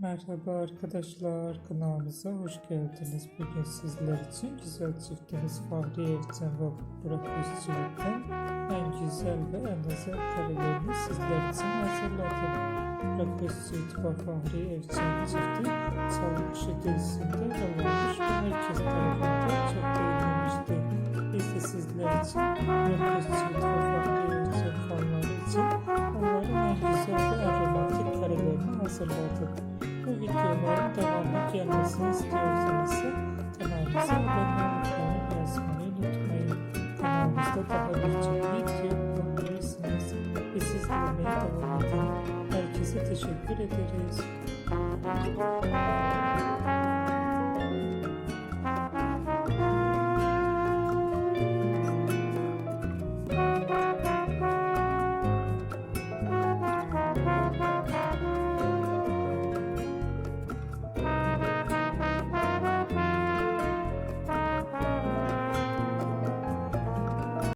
Merhaba arkadaşlar, kanalımıza hoş geldiniz. Bugün sizler için güzel çiftimiz Fahri Evcen ve Burak Özçivit'ten en güzel ve en özel karelerini sizler için hazırladım. Burak Özçivit ve Fahri Evcen çifti Çalıkuşu dizisinde rol almış ve herkes tarafından çok beğenilmişti. Biz de sizler için Burak Özçivit ve Fahri Evcen fanları için onların en güzel ve en romantik karelerini hazırladık. Bu videoların devamlı gelmesini istiyorsanız kanalımıza abone olmayı ve yazmayı unutmayın. Kanalımızda daha birçok video bulabilirsiniz ve siz izlemeye devam edin. Herkese teşekkür ederiz.